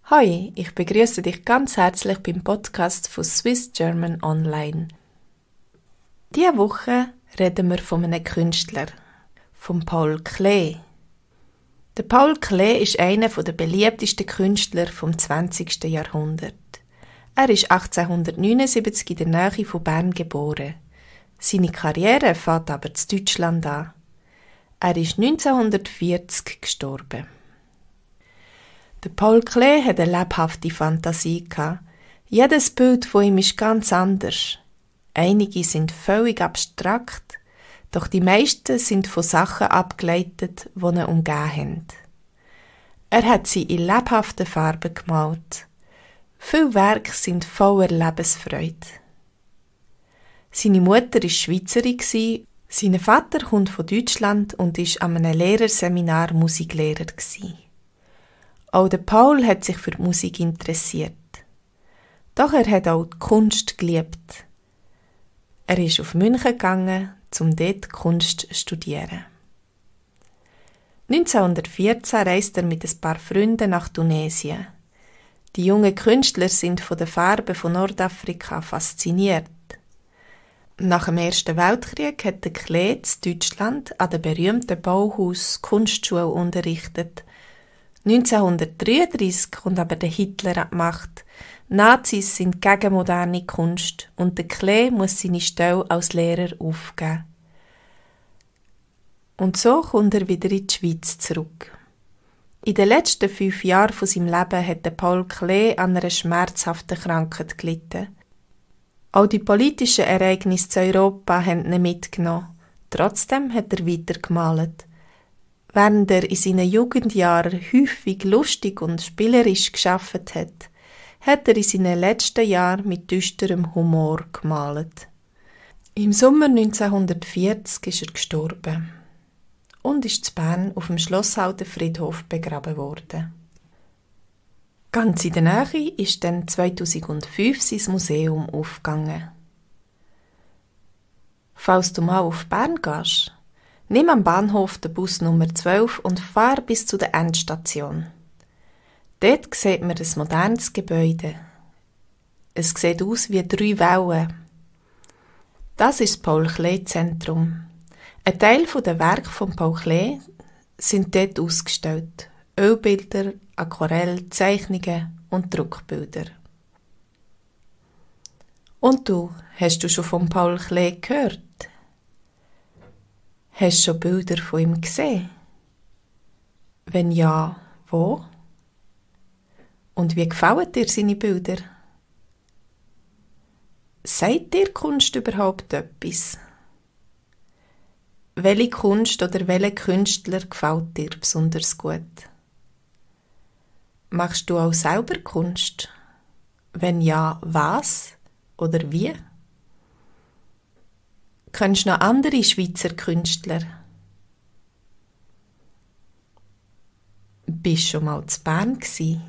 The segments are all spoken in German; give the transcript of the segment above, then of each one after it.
Hi, ich begrüße dich ganz herzlich beim Podcast von Swiss German Online. Diese Woche reden wir von einem Künstler, von Paul Klee. Der Paul Klee ist einer der beliebtesten Künstler vom 20. Jahrhundert. Er ist 1879 in der Nähe von Bern geboren. Seine Karriere fängt aber in Deutschland an. Er ist 1940 gestorben. Der Paul Klee hatte eine lebhafte Fantasie. Jedes Bild von ihm ist ganz anders. Einige sind völlig abstrakt, doch die meisten sind von Sachen abgeleitet, die ihn umgeben haben. Er hat sie in lebhaften Farben gemalt. Viele Werke sind voller Lebensfreude. Seine Mutter war Schweizerin, sein Vater kommt von Deutschland und war an einem Lehrerseminar Musiklehrer. Auch der Paul hat sich für die Musik interessiert. Doch er hat auch die Kunst geliebt. Er ist auf München gegangen, um dort Kunst zu studieren. 1914 reiste er mit ein paar Freunden nach Tunesien. Die jungen Künstler sind von den Farben von Nordafrika fasziniert. Nach dem Ersten Weltkrieg hat der Klee in Deutschland an der berühmten Bauhaus Kunstschule unterrichtet. 1933 kommt aber der Hitler an die Macht. Nazis sind gegen moderne Kunst und der Klee muss seine Stelle als Lehrer aufgeben. Und so kommt er wieder in die Schweiz zurück. In den letzten 5 Jahren von seinem Leben hat der Paul Klee an einer schmerzhaften Krankheit gelitten. Auch die politischen Ereignisse in Europa haben ihn mitgenommen. Trotzdem hat er weiter gemalt. Während er in seinen Jugendjahren häufig lustig und spielerisch gearbeitet hat er in seinen letzten Jahren mit düsterem Humor gemalt. Im Sommer 1940 ist er gestorben und ist in Bern auf dem Schlosshaldenfriedhof begraben worden. Ganz in der Nähe ist dann 2005 sein Museum aufgegangen. Falls du mal auf Bern gehst, nimm am Bahnhof den Bus Nummer 12 und fahr bis zu der Endstation. Dort sieht man ein modernes Gebäude. Es sieht aus wie 3 Wellen. Das ist das Paul-Klee-Zentrum. Ein Teil der Werke von Paul Klee sind dort ausgestellt. Ölbilder, Aquarell, Zeichnungen und Druckbilder. Und du, hast du schon von Paul Klee gehört? Hast du schon Bilder von ihm gesehen? Wenn ja, wo? Und wie gefallen dir seine Bilder? Sagt dir Kunst überhaupt etwas? Welche Kunst oder welcher Künstler gefällt dir besonders gut? Machst du auch selber Kunst? Wenn ja, was oder wie? Kennst du noch andere Schweizer Künstler? Bist du schon mal zu Bern gsi?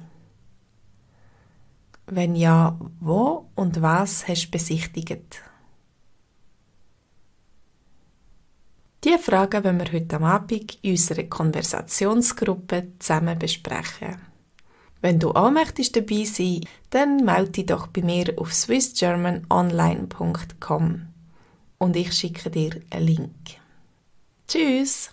Wenn ja, wo und was hast du besichtigt? Diese Fragen wollen wir heute Abend in unserer Konversationsgruppe zusammen besprechen. Wenn du auch möchtest dabei sein, dann melde dich doch bei mir auf swissgermanonline.com und ich schicke dir einen Link. Tschüss!